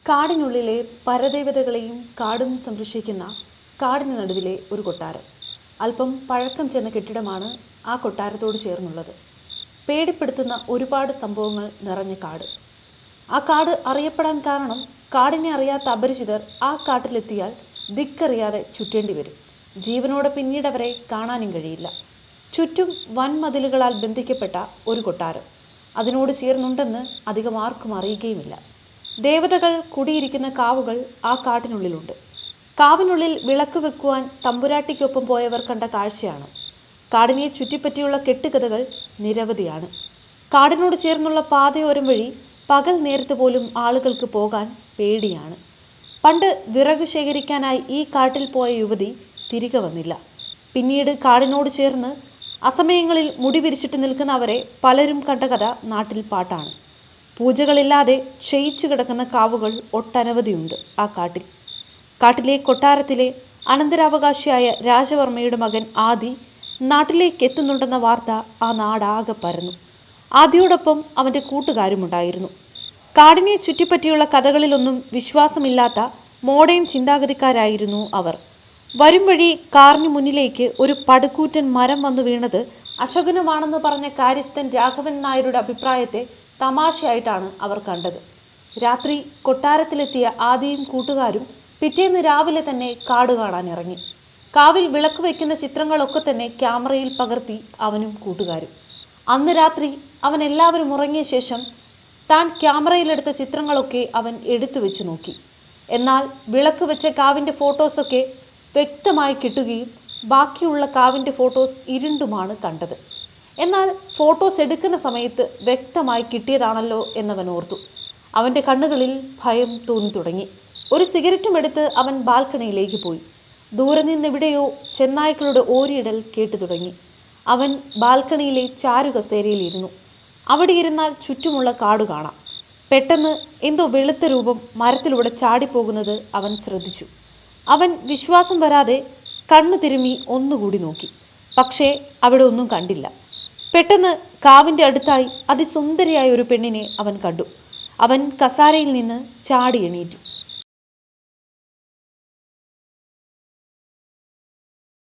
കാടിനുള്ളിലെ പരദേവതകളെയും കാടും സംരക്ഷിക്കുന്ന കാടിന് നടുവിലെ ഒരു കൊട്ടാരം. അല്പം പഴക്കം ചെന്ന കെട്ടിടമാണ് ആ കൊട്ടാരത്തോട് ചേർന്നുള്ളത്. പേടിപ്പെടുത്തുന്ന ഒരുപാട് സംഭവങ്ങൾ നിറഞ്ഞ കാട്. ആ കാട് അറിയപ്പെടാൻ കാരണം കാടിനെ അറിയാത്ത അപരിചിതർ ആ കാട്ടിലെത്തിയാൽ ദിക്കറിയാതെ ചുറ്റേണ്ടി വരും. ജീവനോടെ പിന്നീട് അവരെ കാണാനും കഴിയില്ല. ചുറ്റും വൻമതിലുകളാൽ ബന്ധിക്കപ്പെട്ട ഒരു കൊട്ടാരം അതിനോട് ചേർന്നുണ്ടെന്ന് അധികം ആർക്കും അറിയുകയുമില്ല. ദേവതകൾ കുടിയിരിക്കുന്ന കാവുകൾ ആ കാട്ടിനുള്ളിലുണ്ട്. കാവിനുള്ളിൽ വിളക്ക് വെക്കുവാൻ തമ്പുരാട്ടിക്കൊപ്പം പോയവർ കണ്ട കാഴ്ചയാണ്. കാടിനെ ചുറ്റിപ്പറ്റിയുള്ള കെട്ടുകഥകൾ നിരവധിയാണ്. കാടിനോട് ചേർന്നുള്ള പാതയോരം വഴി പകൽ നേരത്ത് പോലും ആളുകൾക്ക് പോകാൻ പേടിയാണ്. പണ്ട് വിറക് ശേഖരിക്കാനായി ഈ കാട്ടിൽ പോയ യുവതി തിരികെ വന്നില്ല. പിന്നീട് കാടിനോട് ചേർന്ന് അസമയങ്ങളിൽ മുടി വിരിച്ചിട്ട് നിൽക്കുന്ന അവരെ പലരും കണ്ട കഥ നാട്ടിൽ പാട്ടാണ്. പൂജകളില്ലാതെ ക്ഷയിച്ചു കിടക്കുന്ന കാവുകൾ ഒട്ടനവധിയുണ്ട് ആ കാട്ടിൽ. കാട്ടിലെ കൊട്ടാരത്തിലെ അനന്തരാവകാശിയായ രാജവർമ്മയുടെ മകൻ ആദി നാട്ടിലേക്ക് എത്തുന്നുണ്ടെന്ന വാർത്ത ആ നാടാകെ പരന്നു. ആദിയോടൊപ്പം അവൻ്റെ കൂട്ടുകാരുമുണ്ടായിരുന്നു. കാടിനെ ചുറ്റിപ്പറ്റിയുള്ള കഥകളിലൊന്നും വിശ്വാസമില്ലാത്ത മോഡേൺ ചിന്താഗതിക്കാരായിരുന്നു അവർ. വരും വഴി കാറിന് മുന്നിലേക്ക് ഒരു പടുകൂറ്റൻ മരം വന്നു വീണത് അശകുനമാണെന്ന് പറഞ്ഞ കാര്യസ്ഥൻ രാഘവൻ നായരുടെ അഭിപ്രായത്തെ തമാശയായിട്ടാണ് അവർ കണ്ടത്. രാത്രി കൊട്ടാരത്തിലെത്തിയ ആദിയും കൂട്ടുകാരും പിറ്റേന്ന് രാവിലെ തന്നെ കാട് കാണാൻ ഇറങ്ങി. കാവിൽ വിളക്ക് വയ്ക്കുന്ന ചിത്രങ്ങളൊക്കെ തന്നെ ക്യാമറയിൽ പകർത്തി അവനും കൂട്ടുകാരും. അന്ന് രാത്രി അവൻ എല്ലാവരും ഉറങ്ങിയ ശേഷം താൻ ക്യാമറയിലെടുത്ത ചിത്രങ്ങളൊക്കെ അവൻ എടുത്തു വെച്ച് നോക്കി. എന്നാൽ വിളക്ക് വെച്ച കാവിൻ്റെ ഫോട്ടോസൊക്കെ വ്യക്തമായി കിട്ടുകയും ബാക്കിയുള്ള കാവിൻ്റെ ഫോട്ടോസ് ഇരുണ്ടുമാണ് കണ്ടത്. എന്നാൽ ഫോട്ടോസ് എടുക്കുന്ന സമയത്ത് വ്യക്തമായി കിട്ടിയതാണല്ലോ എന്നവൻ ഓർത്തു. അവൻ്റെ കണ്ണുകളിൽ ഭയം തോന്നി തുടങ്ങി. ഒരു സിഗരറ്റും എടുത്ത് അവൻ ബാൽക്കണിയിലേക്ക് പോയി. ദൂരെ നിന്നെവിടെയോ ചെന്നായ്ക്കളുടെ ഓരിയിടൽ കേട്ടു തുടങ്ങി. അവൻ ബാൽക്കണിയിലെ ചാരുകസേരയിലിരുന്നു. അവിടെ ഇരുന്നാൽ ചുറ്റുമുള്ള കാട് കാണാം. പെട്ടെന്ന് എന്തോ വെളുത്ത രൂപം മരത്തിലൂടെ ചാടിപ്പോകുന്നത് അവൻ ശ്രദ്ധിച്ചു. അവൻ വിശ്വാസം വരാതെ കണ്ണു തിരുമ്മി ഒന്നുകൂടി നോക്കി. പക്ഷേ അവിടെ ഒന്നും കണ്ടില്ല. പെട്ടെന്ന് കാവിൻ്റെ അടുത്തായി അതിസുന്ദരിയായ ഒരു പെണ്ണിനെ അവൻ കണ്ടു. അവൻ കസാരയിൽ നിന്ന് ചാടി എണീറ്റു.